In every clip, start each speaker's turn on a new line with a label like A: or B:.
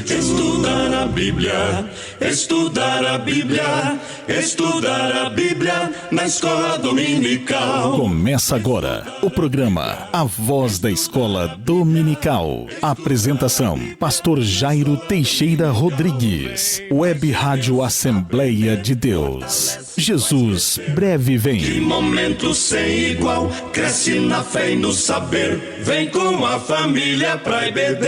A: Estudar a Bíblia, estudar a Bíblia, estudar a Bíblia na escola dominical.
B: Começa agora o programa A Voz da Escola Dominical. Apresentação: Pastor Jairo Teixeira Rodrigues. Web Rádio Assembleia de Deus. Jesus breve vem.
A: Que momento sem igual, cresce na fé e no saber. Vem com a família pra IBD.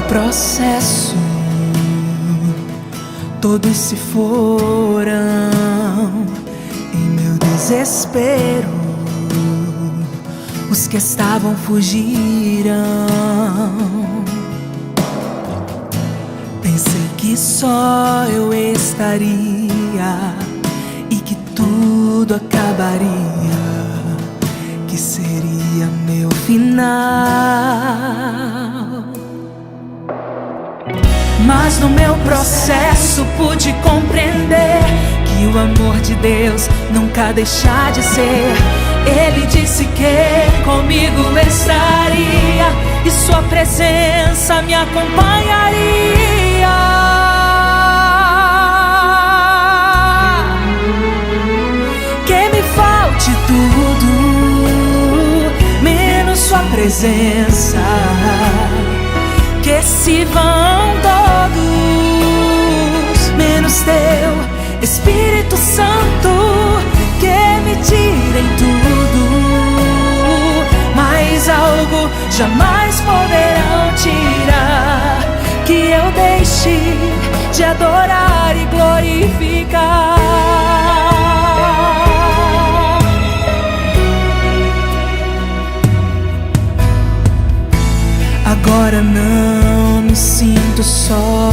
C: Processo, todos se foram. Em meu desespero, os que estavam fugiram. Pensei que só eu estaria e que tudo acabaria, que seria meu final. Mas no meu processo pude compreender que o amor de Deus nunca deixa de ser. Ele disse que comigo estaria e sua presença me acompanharia. Que me falte tudo, menos sua presença. Que se vão todos, menos teu Espírito Santo. Que me tirem tudo, mas algo jamais poderão tirar. Que eu deixe de adorar e glorificar. Agora não me sinto só.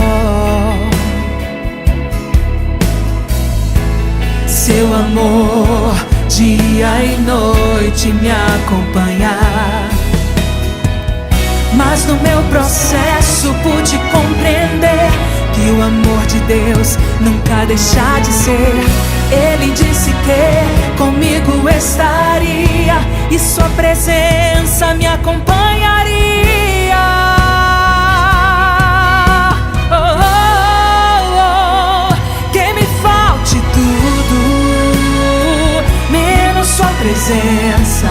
C: Seu amor dia e noite me acompanhar. Mas no meu processo pude compreender que o amor de Deus nunca deixa de ser. Ele disse que comigo estaria e sua presença me acompanharia. Sua presença,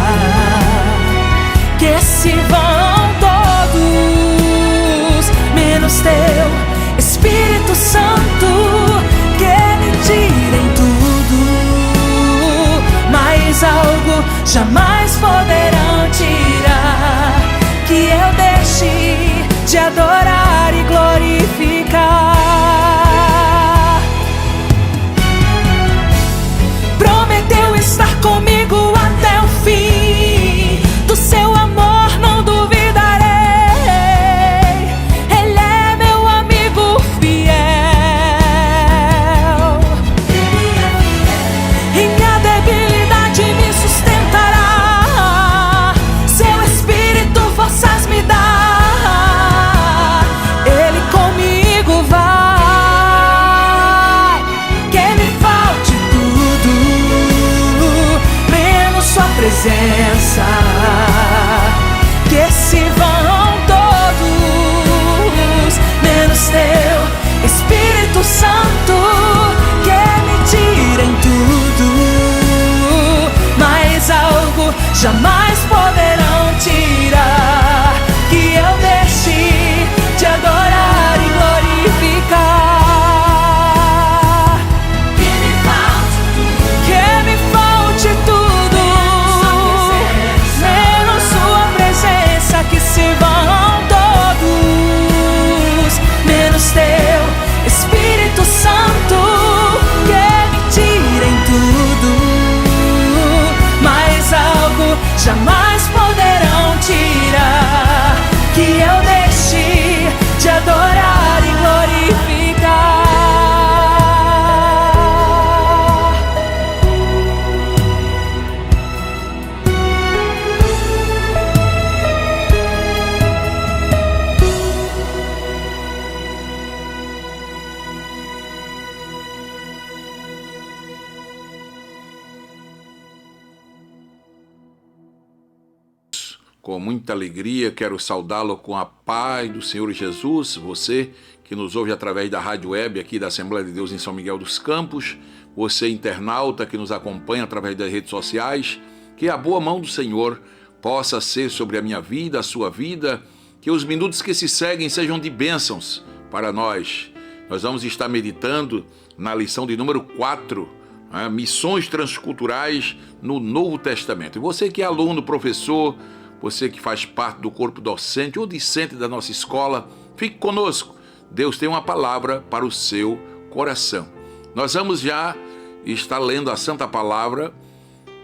C: que se vão todos, menos teu Espírito Santo. Que me tirem tudo, mas algo jamais poderão tirar. Que eu deixe de adorar e glorificar. Prometeu estar comigo até o fim. Do seu amor não duvidarei. Ele é meu amigo fiel. Em minha debilidade me sustentará. Seu Espírito forças me dá. Ele comigo vai. Que me falte tudo, sua presença. Que se vão todos, menos teu Espírito Santo. Que me tirem tudo, mas algo jamais poderão tirar. Que eu deixe de adorar e glorificar. Que se vão todos, menos teu Espírito Santo. Que me tirem tudo, mas algo jamais poderão tirar. Que eu deixe de adorar e glorificar.
D: Com muita alegria, quero saudá-lo com a paz do Senhor Jesus, você que nos ouve através da rádio web aqui da Assembleia de Deus em São Miguel dos Campos, você internauta que nos acompanha através das redes sociais, que a boa mão do Senhor possa ser sobre a minha vida, a sua vida, que os minutos que se seguem sejam de bênçãos para nós. Nós vamos estar meditando na lição de número 4, missões transculturais no Novo Testamento. E você que é aluno, professor, você que faz parte do corpo docente ou discente da nossa escola, fique conosco. Deus tem uma palavra para o seu coração. Nós vamos já estar lendo a Santa Palavra,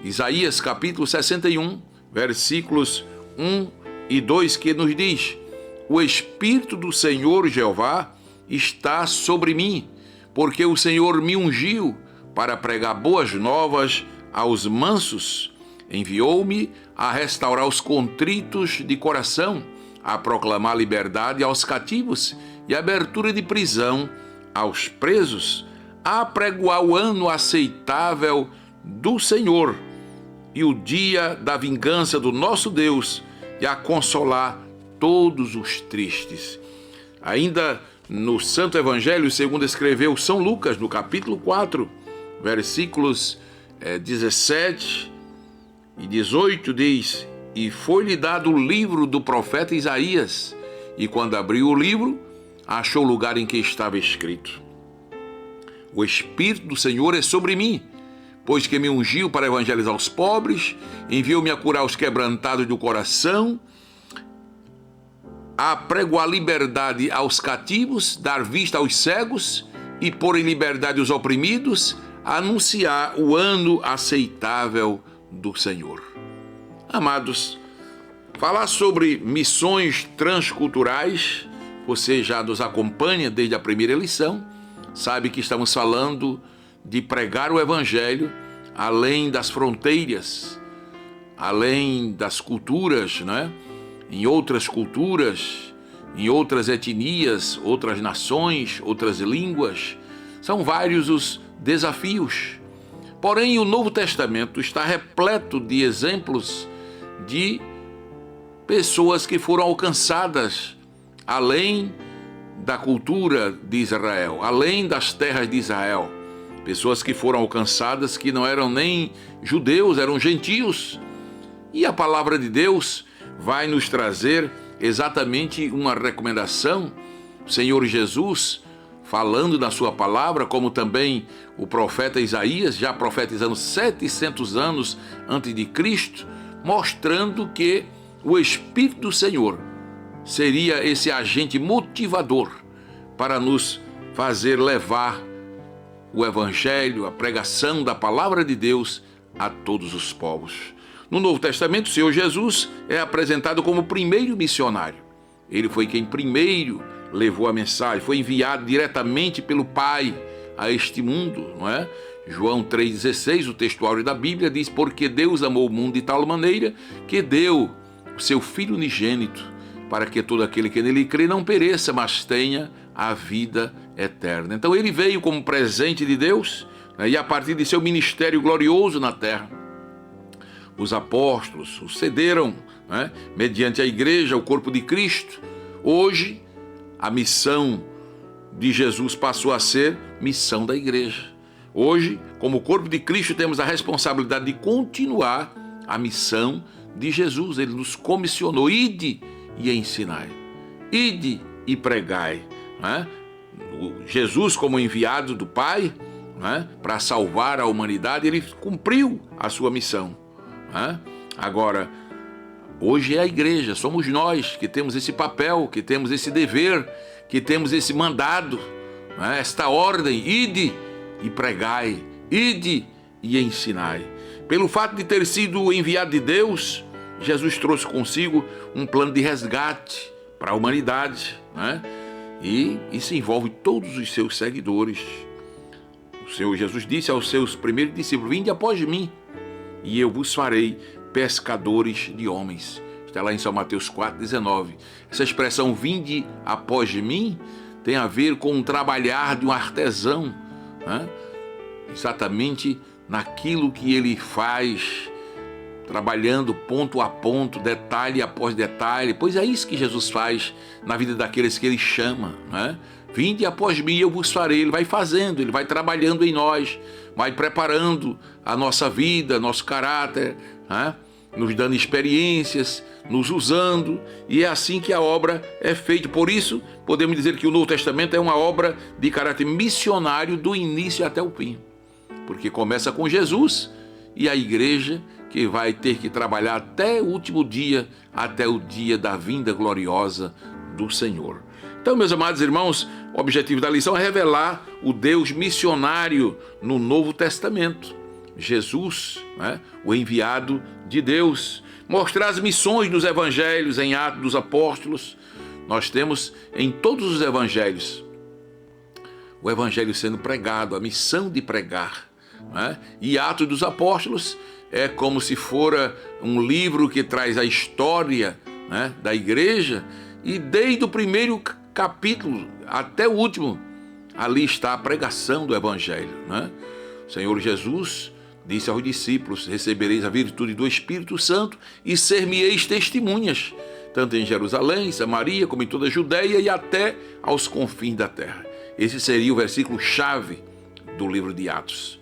D: Isaías capítulo 61, versículos 1 e 2, que nos diz: o Espírito do Senhor Jeová está sobre mim, porque o Senhor me ungiu para pregar boas novas aos mansos. Enviou-me a restaurar os contritos de coração, a proclamar liberdade aos cativos e abertura de prisão aos presos, a apregoar o ano aceitável do Senhor e o dia da vingança do nosso Deus, e a consolar todos os tristes. Ainda no Santo Evangelho, segundo escreveu São Lucas, no capítulo 4, versículos 17 e 18, diz: e foi-lhe dado o livro do profeta Isaías, e quando abriu o livro, achou o lugar em que estava escrito: o Espírito do Senhor é sobre mim, pois que me ungiu para evangelizar os pobres, enviou-me a curar os quebrantados do coração, a pregoar liberdade aos cativos, dar vista aos cegos e pôr em liberdade os oprimidos, a anunciar o ano aceitável do Senhor. Amados, falar sobre missões transculturais, você já nos acompanha desde a primeira lição, sabe que estamos falando de pregar o Evangelho além das fronteiras, além das culturas, né? Em outras culturas, em outras etnias, outras nações, outras línguas. São vários os desafios. Porém, o Novo Testamento está repleto de exemplos de pessoas que foram alcançadas além da cultura de Israel, além das terras de Israel. Pessoas que foram alcançadas que não eram nem judeus, eram gentios. E a palavra de Deus vai nos trazer exatamente uma recomendação. O Senhor Jesus, falando na sua palavra, como também o profeta Isaías, já profetizando 700 anos antes de Cristo, mostrando que o Espírito do Senhor seria esse agente motivador para nos fazer levar o Evangelho, a pregação da palavra de Deus a todos os povos. No Novo Testamento, o Senhor Jesus é apresentado como o primeiro missionário. Ele foi quem primeiro levou a mensagem, foi enviado diretamente pelo Pai a este mundo, não é? João 3,16, o textuário da Bíblia, diz: porque Deus amou o mundo de tal maneira que deu o seu Filho unigênito, para que todo aquele que nele crê não pereça, mas tenha a vida eterna. Então ele veio como presente de Deus, né? E a partir de seu ministério glorioso na terra, os apóstolos sucederam, né? Mediante a igreja, o corpo de Cristo. Hoje, a missão de Jesus passou a ser missão da igreja. Hoje, como corpo de Cristo, temos a responsabilidade de continuar a missão de Jesus. Ele nos comissionou: ide e ensinai, ide e pregai, né? Jesus, como enviado do Pai, né, para salvar a humanidade, ele cumpriu a sua missão, né? Agora, hoje é a igreja, somos nós que temos esse papel, que temos esse dever, que temos esse mandado, né? Esta ordem: ide e pregai, ide e ensinai. Pelo fato de ter sido enviado de Deus, Jesus trouxe consigo um plano de resgate para a humanidade, né? E isso envolve todos os seus seguidores. O Senhor Jesus disse aos seus primeiros discípulos: vinde após mim, e eu vos farei pescadores de homens. Está lá em São Mateus 4,19. Essa expressão vinde após mim tem a ver com um trabalhar de um artesão, né? Exatamente naquilo que ele faz trabalhando ponto a ponto, detalhe após detalhe, pois é isso que Jesus faz na vida daqueles que Ele chama, né? Vinde após mim, eu vos farei. Ele vai fazendo, Ele vai trabalhando em nós, vai preparando a nossa vida, nosso caráter, né? Nos dando experiências, nos usando, e é assim que a obra é feita. Por isso, podemos dizer que o Novo Testamento é uma obra de caráter missionário do início até o fim, porque começa com Jesus e a igreja que vai ter que trabalhar até o último dia, até o dia da vinda gloriosa do Senhor. Então, meus amados irmãos, o objetivo da lição é revelar o Deus missionário no Novo Testamento. Jesus, né, o enviado de Deus, mostrar as missões dos evangelhos em Atos dos Apóstolos. Nós temos em todos os evangelhos o evangelho sendo pregado, a missão de pregar, né? E Atos dos Apóstolos é como se fora um livro que traz a história, né, da igreja, e desde o primeiro capítulo até o último, ali está a pregação do evangelho, né? O Senhor Jesus disse aos discípulos: recebereis a virtude do Espírito Santo e ser-me-eis testemunhas, tanto em Jerusalém, Samaria, como em toda a Judeia e até aos confins da terra. Esse seria o versículo-chave do livro de Atos.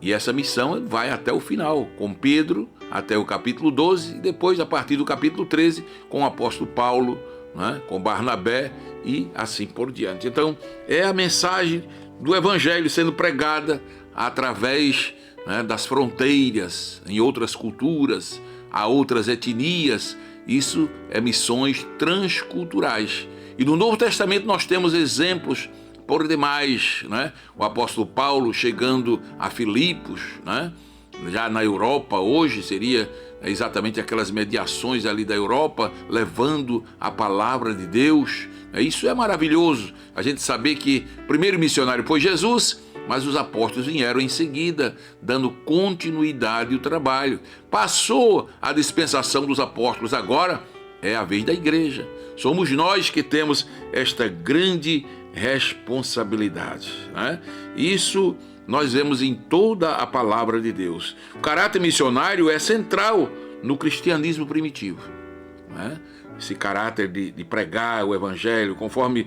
D: E essa missão vai até o final, com Pedro, até o capítulo 12, e depois, a partir do capítulo 13, com o apóstolo Paulo, né, com Barnabé e assim por diante. Então, é a mensagem do evangelho sendo pregada através, né, das fronteiras, em outras culturas, a outras etnias. Isso é missões transculturais. E no Novo Testamento nós temos exemplos por demais, né? O apóstolo Paulo chegando a Filipos, né? Já na Europa, hoje seria exatamente aquelas mediações ali da Europa, levando a palavra de Deus. Isso é maravilhoso, a gente saber que o primeiro missionário foi Jesus, mas os apóstolos vieram em seguida, dando continuidade ao trabalho. Passou a dispensação dos apóstolos, agora é a vez da igreja. Somos nós que temos esta grande responsabilidade, né? Isso nós vemos em toda a palavra de Deus. O caráter missionário é central no cristianismo primitivo, né? Esse caráter de pregar o evangelho, conforme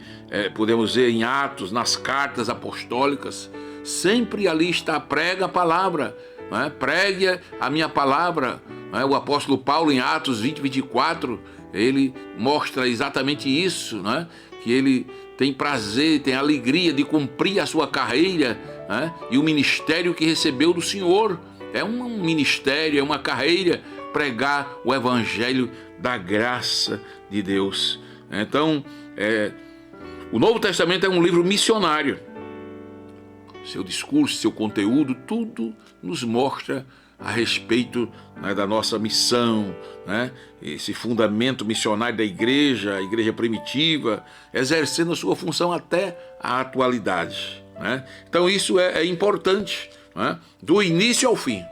D: podemos ver em Atos, nas cartas apostólicas, sempre ali está: prega a palavra, né? Pregue a minha palavra, né? O apóstolo Paulo, em Atos 20, 24, ele mostra exatamente isso, né? Que ele tem prazer, tem alegria de cumprir a sua carreira, né? E o ministério que recebeu do Senhor. É um ministério, é uma carreira, pregar o evangelho da graça de Deus. Então, o Novo Testamento é um livro missionário. Seu discurso, seu conteúdo, tudo nos mostra a respeito, né, da nossa missão, né? Esse fundamento missionário da igreja, a igreja primitiva, exercendo a sua função até a atualidade, né? Então isso é importante, né? Do início ao fim.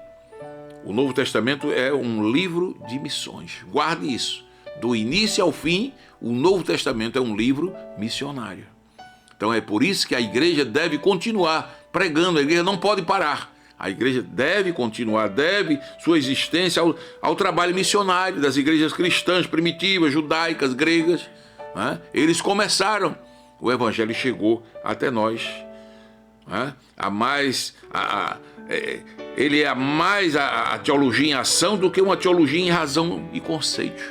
D: O Novo Testamento é um livro de missões. Guarde isso. Do início ao fim, o Novo Testamento é um livro missionário. Então é por isso que a igreja deve continuar pregando, a igreja não pode parar. A igreja deve continuar, deve sua existência ao trabalho missionário das igrejas cristãs primitivas, judaicas, gregas, né? Eles começaram, o evangelho chegou até nós, né? Ele é mais a teologia em ação do que uma teologia em razão e conceito.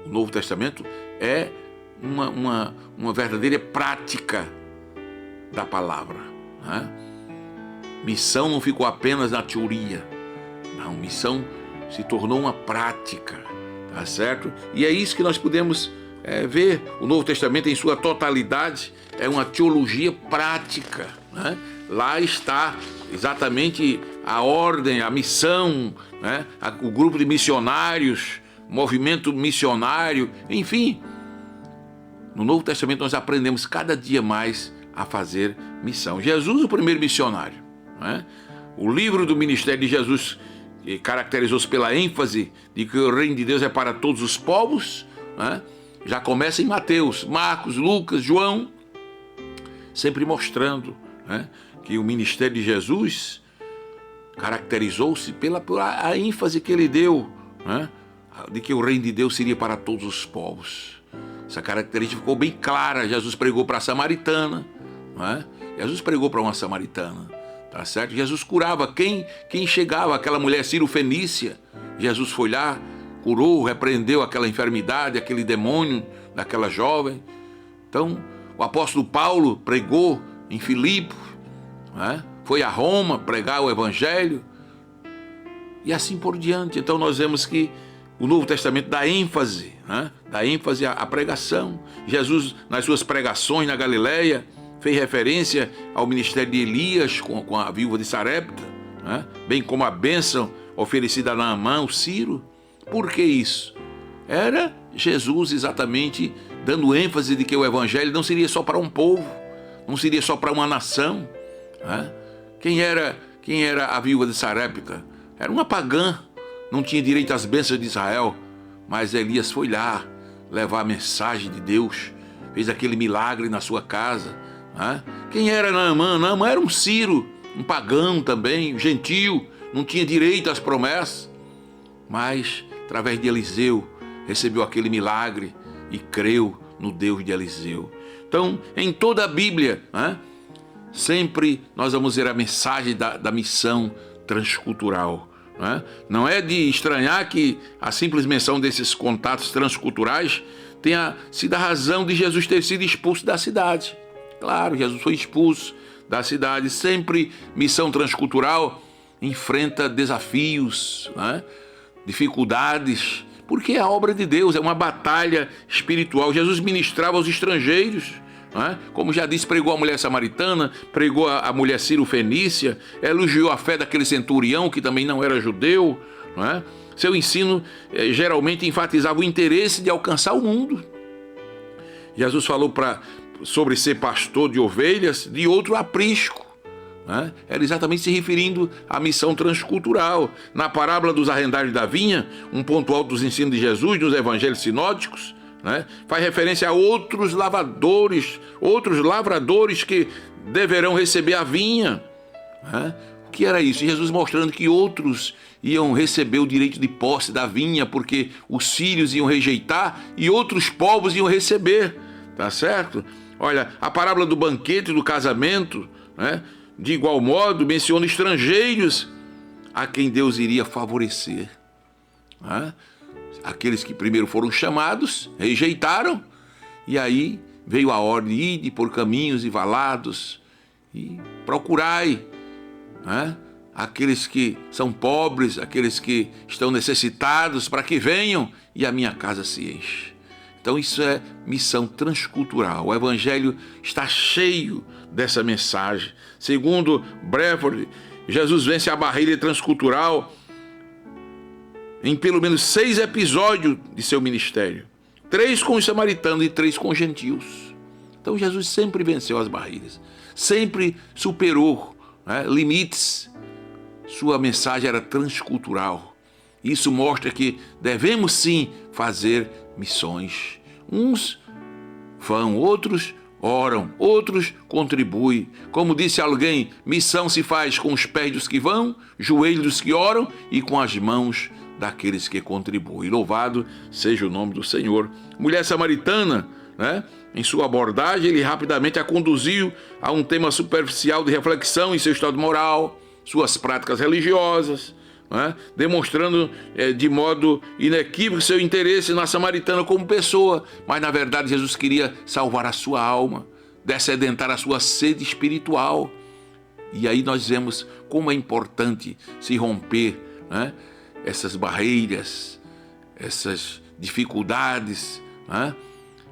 D: O Novo Testamento é uma verdadeira prática da palavra, né? Missão não ficou apenas na teoria, não, missão se tornou uma prática, tá certo? E é isso que nós podemos ver. O Novo Testamento em sua totalidade é uma teologia prática, né? Lá está exatamente a ordem, a missão, né? O grupo de missionários, movimento missionário, enfim. No Novo Testamento nós aprendemos cada dia mais a fazer missão. Jesus, o primeiro missionário, né? O livro do ministério de Jesus caracterizou-se pela ênfase de que o reino de Deus é para todos os povos, né? Já começa em Mateus, Marcos, Lucas, João, sempre mostrando, né, que o ministério de Jesus caracterizou-se pela a ênfase que ele deu, né? De que o reino de Deus seria para todos os povos. Essa característica ficou bem clara. Jesus pregou para a samaritana, né? Jesus pregou para uma samaritana, tá certo? Jesus curava quem chegava, aquela mulher Ciro-fenícia. Jesus foi lá, curou, repreendeu aquela enfermidade, aquele demônio daquela jovem. Então, o apóstolo Paulo pregou em Filipe, né? Foi a Roma pregar o evangelho e assim por diante. Então nós vemos que o Novo Testamento dá ênfase, né? Dá ênfase à pregação. Jesus, nas suas pregações na Galileia, fez referência ao ministério de Elias com a viúva de Sarepta, né? Bem como a bênção oferecida a Naamã, o Ciro. Por que isso? Era Jesus exatamente dando ênfase de que o evangelho não seria só para um povo, não seria só para uma nação, né? Quem era a viúva de Sarepta? Era uma pagã, não tinha direito às bênçãos de Israel, mas Elias foi lá levar a mensagem de Deus, fez aquele milagre na sua casa, né? Quem era Naamã? Naamã era um Ciro, um pagão também, um gentio, não tinha direito às promessas, mas através de Eliseu recebeu aquele milagre e creu no Deus de Eliseu. Então, em toda a Bíblia, né, sempre nós vamos ver a mensagem da missão transcultural, né? Não é de estranhar que a simples menção desses contatos transculturais tenha sido a razão de Jesus ter sido expulso da cidade. Claro, Jesus foi expulso da cidade. Sempre missão transcultural enfrenta desafios, né, dificuldades, porque é a obra de Deus, é uma batalha espiritual. Jesus ministrava aos estrangeiros, né? Como já disse, pregou a mulher samaritana, pregou a mulher Ciro-fenícia, elogiou a fé daquele centurião que também não era judeu, né? Seu ensino geralmente enfatizava o interesse de alcançar o mundo. Jesus falou sobre ser pastor de ovelhas de outro aprisco, né? Era exatamente se referindo à missão transcultural. Na parábola dos arrendários da vinha, um ponto alto dos ensinos de Jesus nos evangelhos sinóticos, né, faz referência a outros lavradores que deverão receber a vinha, né? O que era isso? Jesus mostrando que outros iam receber o direito de posse da vinha, porque os sírios iam rejeitar e outros povos iam receber, tá certo? Olha, a parábola do banquete e do casamento, né, de igual modo menciona estrangeiros a quem Deus iria favorecer, né? Aqueles que primeiro foram chamados, rejeitaram, e aí veio a ordem: ide por caminhos e valados e procurai, né, aqueles que são pobres, aqueles que estão necessitados, para que venham e a minha casa se enche. Então isso é missão transcultural. O evangelho está cheio dessa mensagem. Segundo Brevard, Jesus vence a barreira transcultural em pelo menos 6 episódios de seu ministério. 3 com os samaritanos e 3 com os gentios. Então Jesus sempre venceu as barreiras, sempre superou, né, limites. Sua mensagem era transcultural. Isso mostra que devemos sim fazer missões. Uns vão, outros oram, outros contribuem. Como disse alguém, missão se faz com os pés dos que vão, joelhos dos que oram e com as mãos daqueles que contribuem. Louvado seja o nome do Senhor. Mulher samaritana, né, em sua abordagem, ele rapidamente a conduziu a um tema superficial de reflexão em seu estado moral, suas práticas religiosas, né, demonstrando de modo inequívoco seu interesse na samaritana como pessoa. Mas na verdade Jesus queria salvar a sua alma, descedentar a sua sede espiritual. E aí nós vemos como é importante se romper, né, essas barreiras, essas dificuldades, né,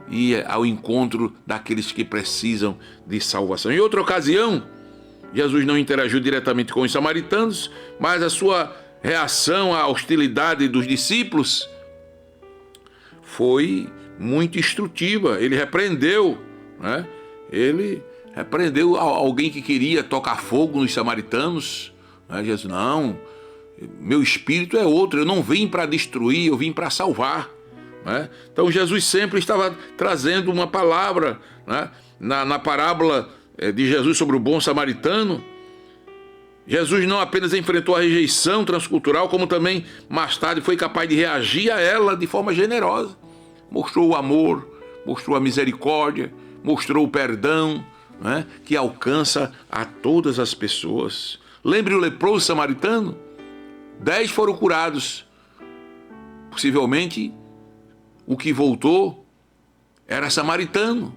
D: e ao encontro daqueles que precisam de salvação. Em outra ocasião, Jesus não interagiu diretamente com os samaritanos, mas a sua reação à hostilidade dos discípulos foi muito instrutiva. Ele repreendeu, né? Ele repreendeu alguém que queria tocar fogo nos samaritanos, né? Jesus, não, meu espírito é outro, eu não vim para destruir, eu vim para salvar, né? Então Jesus sempre estava trazendo uma palavra, né? Na parábola de Jesus sobre o bom samaritano, Jesus não apenas enfrentou a rejeição transcultural, como também mais tarde foi capaz de reagir a ela de forma generosa. Mostrou o amor, mostrou a misericórdia, mostrou o perdão, né, que alcança a todas as pessoas. Lembre o leproso samaritano? 10 foram curados. Possivelmente o que voltou era samaritano,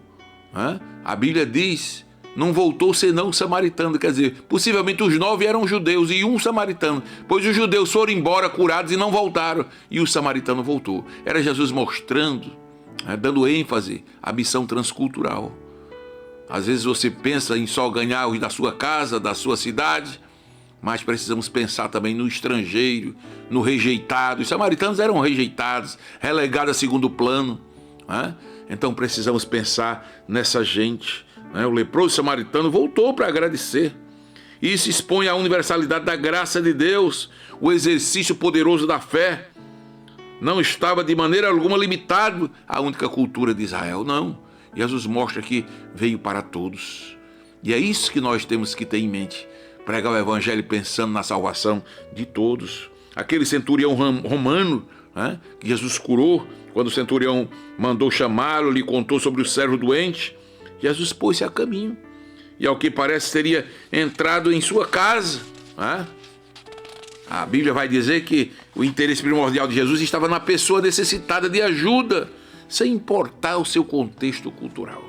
D: né? A Bíblia diz: não voltou senão o samaritano. Quer dizer, possivelmente os 9 eram judeus e um samaritano, pois os judeus foram embora curados e não voltaram, e o samaritano voltou. Era Jesus mostrando, né, dando ênfase à missão transcultural. Às vezes você pensa em só ganhar os da sua casa, da sua cidade, mas precisamos pensar também no estrangeiro, no rejeitado. Os samaritanos eram rejeitados, relegados a segundo plano, né? Então precisamos pensar nessa gente, né? O leproso samaritano voltou para agradecer. Isso expõe a universalidade da graça de Deus, o exercício poderoso da fé. Não estava de maneira alguma limitado à única cultura de Israel, não. Jesus mostra que veio para todos. E é isso que nós temos que ter em mente. Pregar o evangelho pensando na salvação de todos. Aquele centurião romano, né, que Jesus curou, quando o centurião mandou chamá-lo, lhe contou sobre o servo doente, Jesus pôs-se a caminho. E ao que parece teria entrado em sua casa, né? A Bíblia vai dizer que o interesse primordial de Jesus estava na pessoa necessitada de ajuda, sem importar o seu contexto cultural.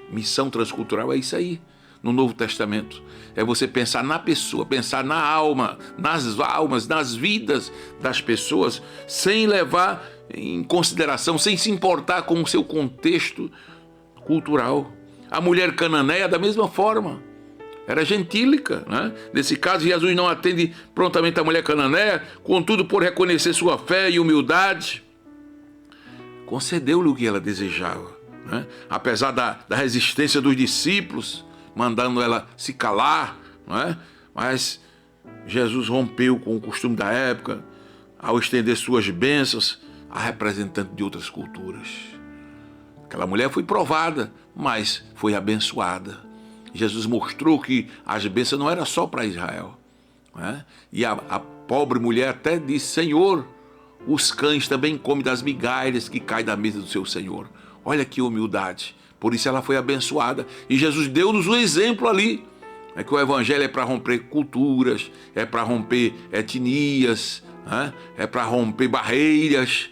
D: Missão transcultural é isso aí. No Novo Testamento, é você pensar na pessoa, pensar na alma, nas almas, nas vidas das pessoas, sem levar em consideração, sem se importar com o seu contexto cultural. A mulher cananeia, da mesma forma, era gentílica, né? Nesse caso, Jesus não atende prontamente a mulher cananeia, contudo, por reconhecer sua fé e humildade, concedeu-lhe o que ela desejava, né? Apesar da resistência dos discípulos, mandando ela se calar, não é? Mas Jesus rompeu com o costume da época ao estender suas bênçãos a representante de outras culturas. Aquela mulher foi provada, mas foi abençoada. Jesus mostrou que as bênçãos não eram só para Israel, não é? E a pobre mulher até disse: Senhor, os cães também comem das migalhas que caem da mesa do seu Senhor. Olha que humildade. Por isso ela foi abençoada. E Jesus deu-nos um exemplo ali. É que o evangelho é para romper culturas, é para romper etnias, né? É para romper barreiras.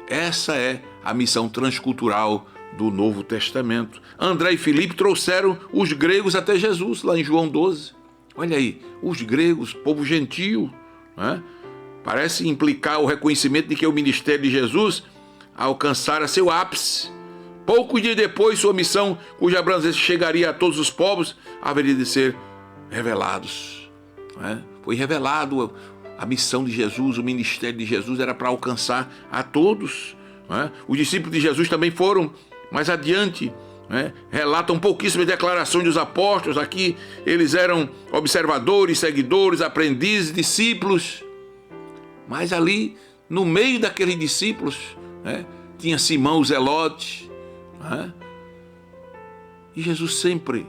D: Essa é a missão transcultural do Novo Testamento. André e Filipe trouxeram os gregos até Jesus, lá em João 12. Olha aí, os gregos, povo gentil, né? Parece implicar o reconhecimento de que o ministério de Jesus alcançara seu ápice. Poucos dias depois, sua missão, cuja abrangência chegaria a todos os povos, haveria de ser revelados, né? Foi revelado a missão de Jesus, o ministério de Jesus era para alcançar a todos, né? Os discípulos de Jesus também foram mais adiante, né? Relatam pouquíssimas declarações dos apóstolos. Aqui eles eram observadores, seguidores, aprendizes, discípulos. Mas ali, no meio daqueles discípulos, né, tinha Simão o Zelote, né? E Jesus sempre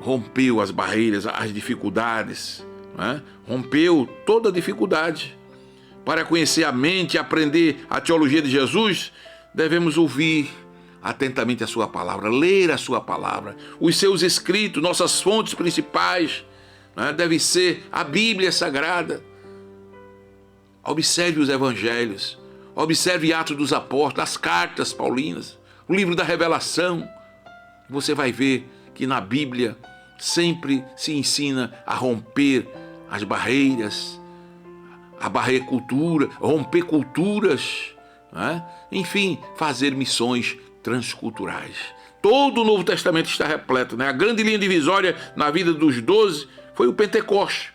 D: rompeu as barreiras, as dificuldades, né? Rompeu toda a dificuldade. Para conhecer a mente e aprender a teologia de Jesus, devemos ouvir atentamente a sua palavra, ler a sua palavra, os seus escritos, nossas fontes principais, né? Deve ser a Bíblia Sagrada. Observe os evangelhos, observe Atos dos Apóstolos, as cartas paulinas, o livro da Revelação. Você vai ver que na Bíblia sempre se ensina a romper as barreiras, a barreira cultura, romper culturas, né? Enfim, fazer missões transculturais. Todo o Novo Testamento está repleto, né? A grande linha divisória na vida dos 12 foi o Pentecoste.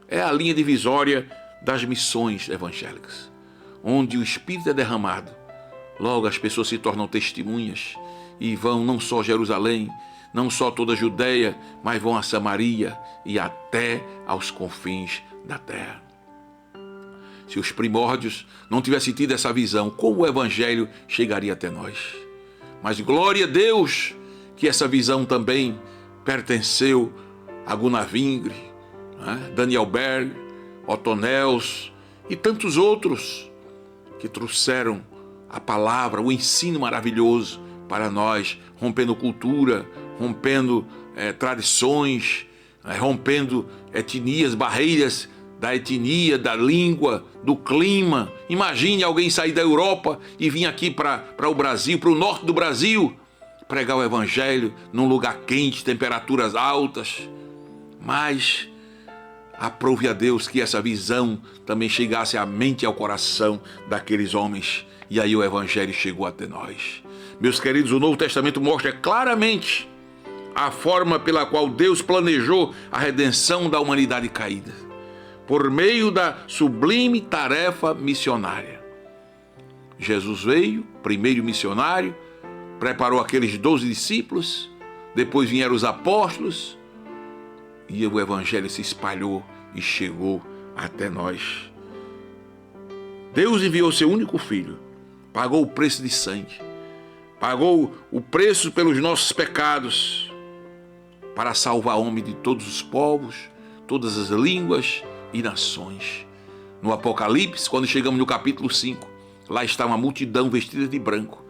D: É a linha divisória das missões evangélicas, onde o Espírito é derramado. Logo as pessoas se tornam testemunhas e vão não só a Jerusalém, não só toda a Judeia, mas vão a Samaria e até aos confins da terra. Se os primórdios não tivessem tido essa visão, como o evangelho chegaria até nós? Mas glória a Deus que essa visão também pertenceu a Gunnar Wingre né? Daniel Berg, Otto Nels e tantos outros que trouxeram a palavra, o ensino maravilhoso para nós, rompendo cultura, rompendo tradições, rompendo etnias, barreiras da etnia, da língua, do clima. Imagine alguém sair da Europa e vir aqui para o Brasil, para o norte do Brasil, pregar o evangelho num lugar quente, temperaturas altas. Mas aprove a Deus que essa visão também chegasse à mente e ao coração daqueles homens. E aí o evangelho chegou até nós. Meus queridos, o Novo Testamento mostra claramente a forma pela qual Deus planejou a redenção da humanidade caída, por meio da sublime tarefa missionária. Jesus veio, primeiro missionário, preparou aqueles 12 discípulos, depois vieram os apóstolos, e o evangelho se espalhou e chegou até nós. Deus enviou seu único filho, pagou o preço de sangue, pagou o preço pelos nossos pecados, para salvar o homem de todos os povos, todas as línguas e nações. No Apocalipse, quando chegamos no capítulo 5, lá está uma multidão vestida de branco.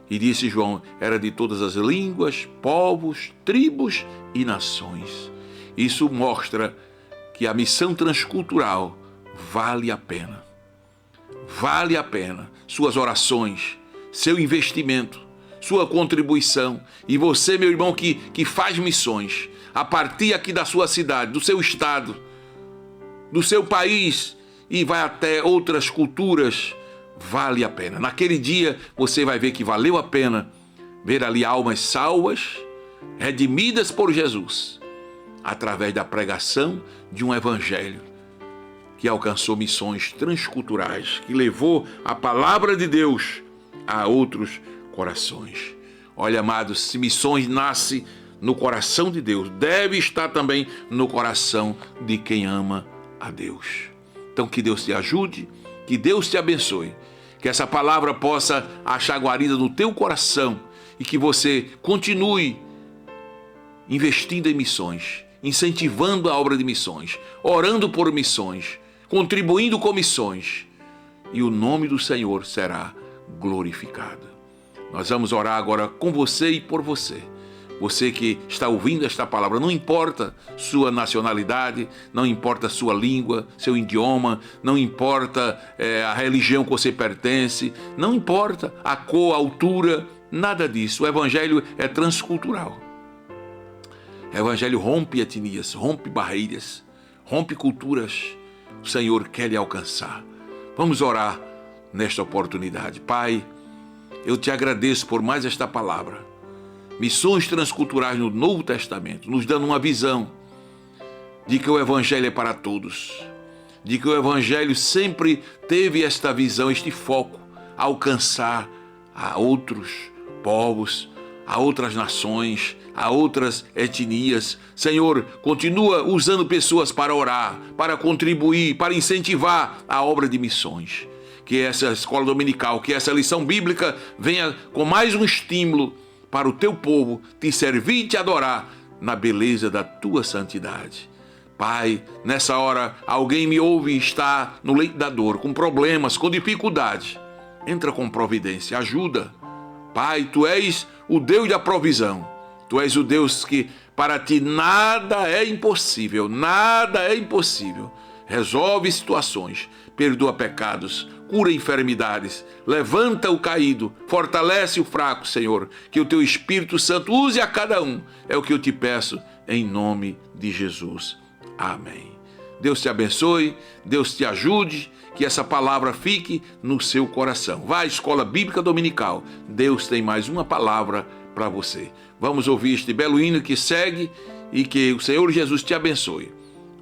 D: E disse João, era de todas as línguas, povos, tribos e nações. Isso mostra que a missão transcultural vale a pena. Vale a pena suas orações, seu investimento, sua contribuição. E você, meu irmão, que faz missões, a partir aqui da sua cidade, do seu estado, do seu país, e vai até outras culturas, vale a pena. Naquele dia você vai ver que valeu a pena ver ali almas salvas, redimidas por Jesus, através da pregação de um evangelho que alcançou missões transculturais, que levou a palavra de Deus a outros corações. Olha, amados, se missões nasce no coração de Deus, deve estar também no coração de quem ama a Deus. Então que Deus te ajude, que Deus te abençoe, que essa palavra possa achar guarida no teu coração e que você continue investindo em missões, incentivando a obra de missões, orando por missões, contribuindo com missões, e o nome do Senhor será glorificado. Nós vamos orar agora com você e por você. Você que está ouvindo esta palavra, não importa sua nacionalidade, não importa sua língua, seu idioma, não importa a religião que você pertence, não importa a cor, a altura, nada disso. O evangelho é transcultural. O evangelho rompe etnias, rompe barreiras, rompe culturas. O Senhor quer lhe alcançar. Vamos orar nesta oportunidade. Pai, eu te agradeço por mais esta palavra. Missões transculturais no Novo Testamento, nos dando uma visão de que o evangelho é para todos, de que o evangelho sempre teve esta visão, este foco, alcançar a outros povos, a outras nações, a outras etnias. Senhor, continua usando pessoas para orar, para contribuir, para incentivar a obra de missões. Que essa escola dominical, que essa lição bíblica venha com mais um estímulo para o teu povo te servir e te adorar na beleza da tua santidade. Pai, nessa hora alguém me ouve e está no leito da dor, com problemas, com dificuldade. Entra com providência, ajuda. Pai, tu és o Deus da provisão. Tu és o Deus que para ti nada é impossível, nada é impossível. Resolve situações, perdoa pecados, cura enfermidades, levanta o caído, fortalece o fraco, Senhor. Que o teu Espírito Santo use a cada um. É o que eu te peço, em nome de Jesus. Amém. Deus te abençoe, Deus te ajude, que essa palavra fique no seu coração. Vá à Escola Bíblica Dominical. Deus tem mais uma palavra para você. Vamos ouvir este belo hino que segue e que o Senhor Jesus te abençoe.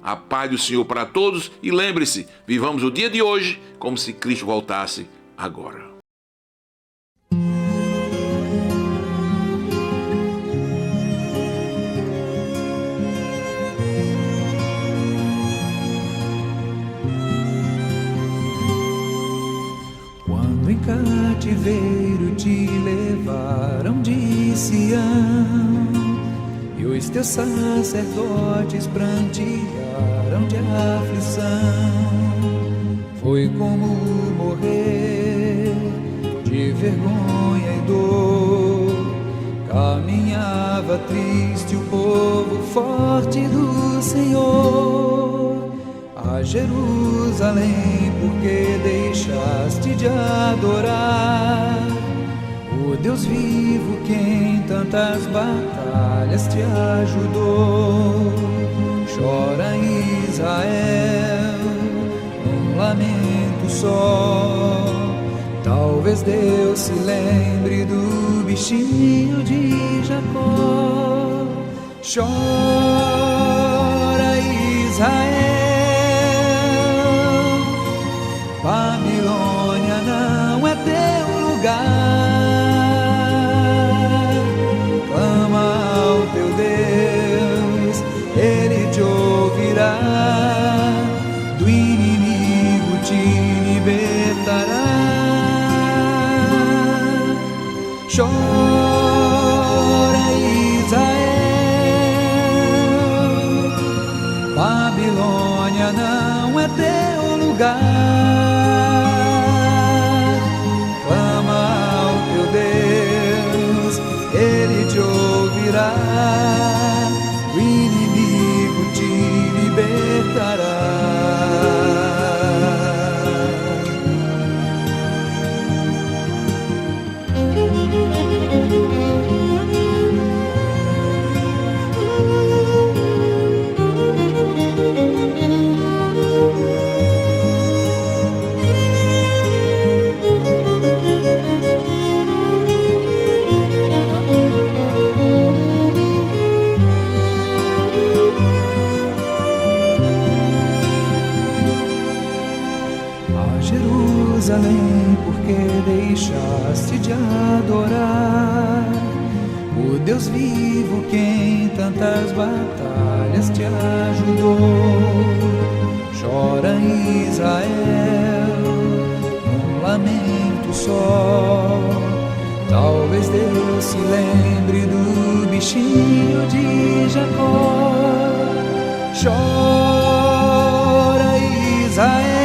D: A paz do Senhor para todos e lembre-se, vivamos o dia de hoje como se Cristo voltasse agora.
C: Quando em cativeiro te levaram de Sião,
E: Pois teus sacerdotes prantearam de aflição. Foi como morrer de vergonha e dor. Caminhava triste o povo forte do Senhor. A Jerusalém, porque deixaste de adorar o Deus vivo que em tantas batalhas te ajudou. Chora Israel, um lamento só. Talvez Deus se lembre do bichinho de Jacó. Chora Israel, Babilônia não é teu lugar. Clama ao teu Deus, Ele te ouvirá. Do inimigo te libertará. Chora Israel, Babilônia não é teu lugar. Clama ao teu Deus, Ele te ouvirá. O inimigo te libertará. Jerusalém, porque deixaste de adorar o Deus vivo que em tantas batalhas te ajudou. Chora Israel, um lamento só. Talvez Deus se lembre do bichinho de Jacó. Chora Israel,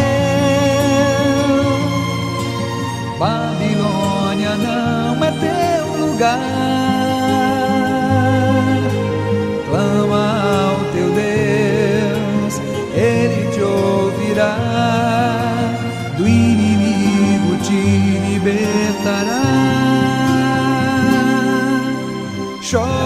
E: Babilônia não é teu lugar. Clama ao teu Deus, Ele te ouvirá. Do inimigo te libertará. Chora